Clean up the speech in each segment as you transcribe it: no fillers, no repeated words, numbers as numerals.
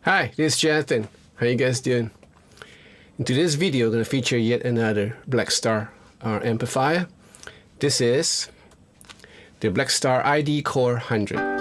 Hi, this is Jonathan. How you guys doing? In today's video, I'm going to feature yet another Blackstar amplifier. This is the Blackstar ID Core 100.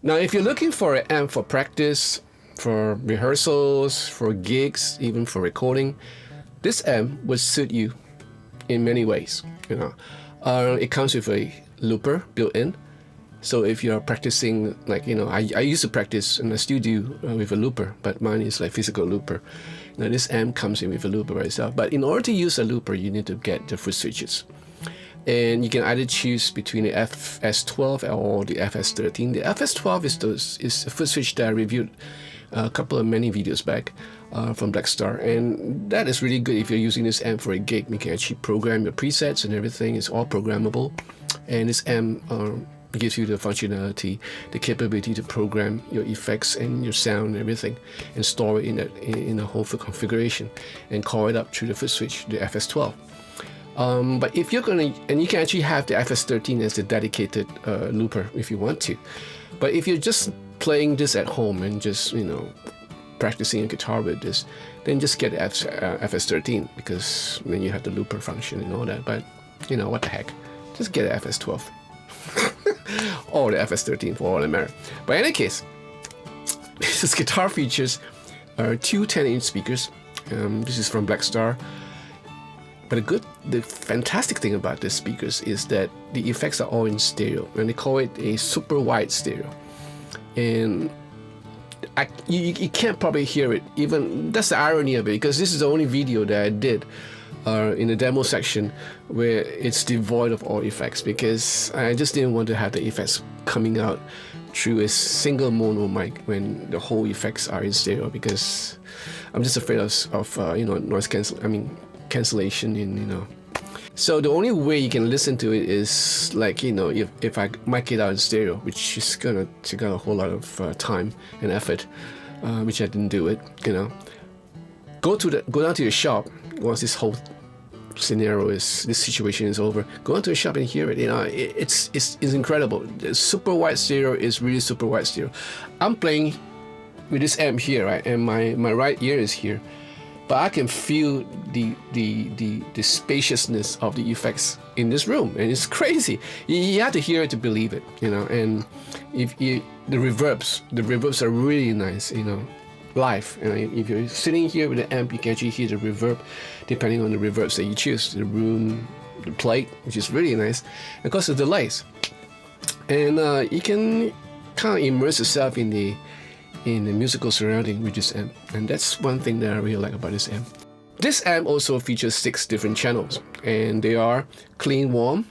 Now, if you're looking for an amp for practice, for rehearsals, for gigs, even for recording, this amp would suit you in many ways. It comes with a looper built in. So if you're practicing, like, I used to practice in the studio with a looper, but mine is like physical looper. Now this amp comes in with a looper by itself. But in order to use a looper, you need to get the foot switches. And you can either choose between the FS12 or the FS13. The FS12 is a foot switch that I reviewed a couple of many videos back from Blackstar, and that is really good if you're using this amp for a gig. You can actually program your presets and everything. It's all programmable, and this amp gives you the functionality, the capability to program your effects and your sound and everything, and store it in a whole configuration, and call it up through the foot switch, the FS12. But if you're gonna, and you can actually have the FS13 as the dedicated looper if you want to. But if you're just playing this at home and just practicing a guitar with this, then just get the FS13, because then you have the looper function and all that. But what the heck, just get the FS12 or the FS13 for all that matter. But in any case, this guitar features two 10-inch speakers. This is from Blackstar. But the fantastic thing about these speakers is that the effects are all in stereo, and they call it a super wide stereo. And you can't probably hear it. Even that's the irony of it, because this is the only video that I did in the demo section where it's devoid of all effects, because I just didn't want to have the effects coming out through a single mono mic when the whole effects are in stereo, because I'm just afraid of noise cancellation. So the only way you can listen to it is like if I mic it out in stereo, which is gonna take out a whole lot of time and effort, which I didn't do it. Go down to your shop once this whole this situation is over. Go into a shop and hear it. It's incredible. The super wide stereo is really super wide stereo. I'm playing with this amp here, right, and my right ear is here. But I can feel the spaciousness of the effects in this room, and it's crazy. You have to hear it to believe it, And the reverbs are really nice, live. If you're sitting here with the amp, you can actually hear the reverb, depending on the reverbs that you choose. The room, the plate, which is really nice, and of course the delays, and you can kind of immerse yourself in the musical surrounding with this amp, and that's one thing that I really like about this amp. This amp also features 6 different channels, and they are clean warm,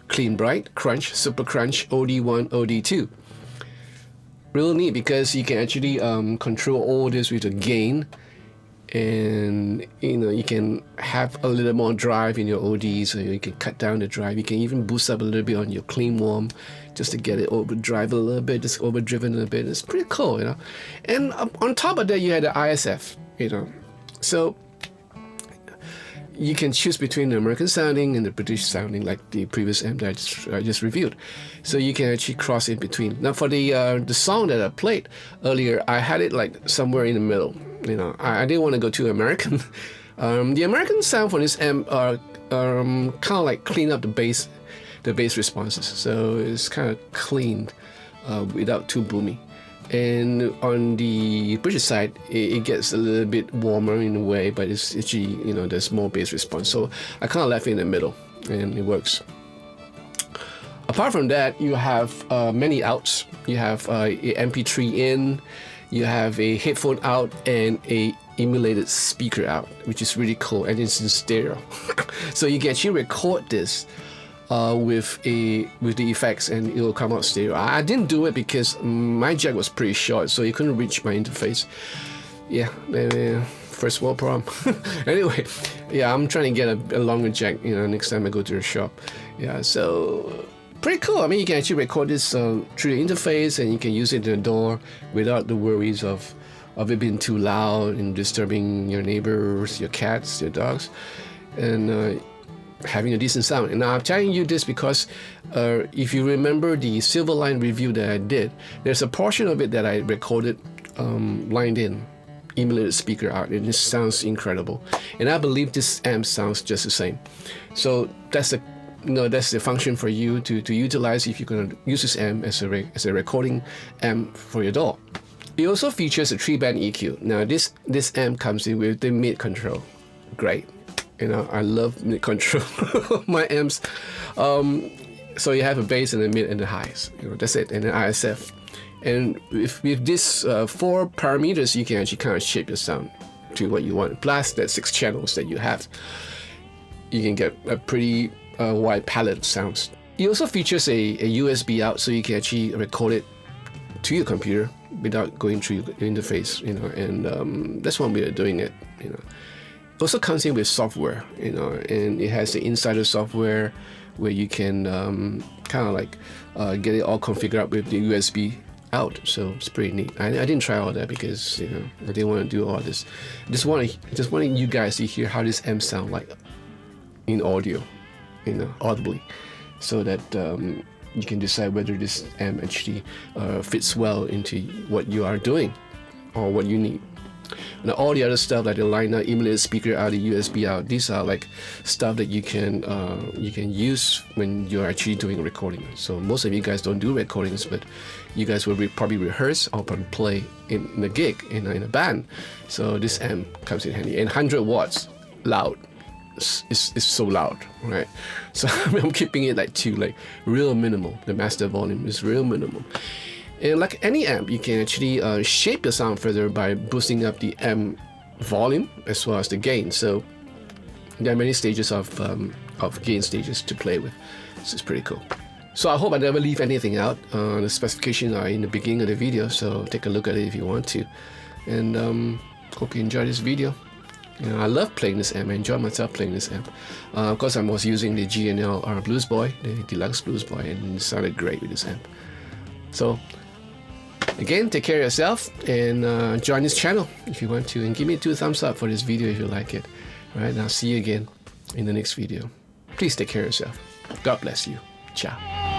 clean bright, crunch, super crunch, OD1, OD2. Real neat, because you can actually control all this with the gain, and you can have a little more drive in your OD, so you can cut down the drive. You can even boost up a little bit on your clean warm, just to get it overdrive a little bit, just overdriven a little bit. It's pretty cool, And on top of that, you had the ISF, So you can choose between the American sounding and the British sounding, like the previous amp that I just reviewed. So you can actually cross in between. Now for the song that I played earlier, I had it like somewhere in the middle. I didn't want to go too American. The American sound for this amp are kind of like clean up the bass responses. So it's kind of cleaned without too boomy. And on the British side, it gets a little bit warmer in a way, but it's actually, there's more bass response. So I kind of left it in the middle, and it works. Apart from that, you have many outs. You have a MP3 in, you have a headphone out, and a emulated speaker out, which is really cool, and it's in stereo. So you can actually record this with the effects, and it will come out stereo. I didn't do it because my jack was pretty short, so you couldn't reach my interface. Yeah, first world problem. Anyway, yeah, I'm trying to get a longer jack, next time I go to the shop. Yeah, so pretty cool. I mean, you can actually record this through the interface, and you can use it in the door without the worries of it being too loud and disturbing your neighbors, your cats, your dogs, and having a decent sound. And now I'm telling you this because if you remember the Silverline review that I did, there's a portion of it that I recorded lined in, emulated speaker out, and it sounds incredible. And I believe this amp sounds just the same. So that's that's the function for you to utilize if you're going to use this amp as a recording amp for your DAW. It also features a 3-band EQ. Now this amp comes in with the mid control. Great. I love mid control my amps. So you have a bass and a mid and the highs. That's it, and an ISF. And with this 4 parameters, you can actually kind of shape your sound to what you want. Plus that 6 channels that you have, you can get a pretty wide palette of sounds. It also features a USB out, so you can actually record it to your computer without going through your interface, and that's one way of doing it. It also comes in with software, and it has the insider software where you can kind of like get it all configured up with the USB out. So it's pretty neat. I didn't try all that because I didn't want to do all this. Just wanting you guys to hear how this amp sound like in audio, audibly, so that you can decide whether this amp actually fits well into what you are doing or what you need. Now all the other stuff like the line out, emulated speaker out, the USB out, these are like stuff that you can use when you're actually doing a recording. So most of you guys don't do recordings, but you guys will probably rehearse or probably play in a gig, in a band. So this amp comes in handy. And 100 watts, loud. It's so loud, right? So I'm keeping it like real minimal. The master volume is real minimal. And like any amp, you can actually shape your sound further by boosting up the amp volume as well as the gain. So there are many stages of gain stages to play with. So it's pretty cool. So I hope I never leave anything out. The specifications are in the beginning of the video, so take a look at it if you want to. And hope you enjoy this video. I love playing this amp. I enjoy myself playing this amp. Of course, I was using the G&L BLUESBOY, the Deluxe BLUESBOY, and it sounded great with this amp. So again, take care of yourself and join this channel if you want to, and give me 2 thumbs up for this video if you like it. All right, and I'll see you again in the next video. Please take care of yourself. God bless you. Ciao.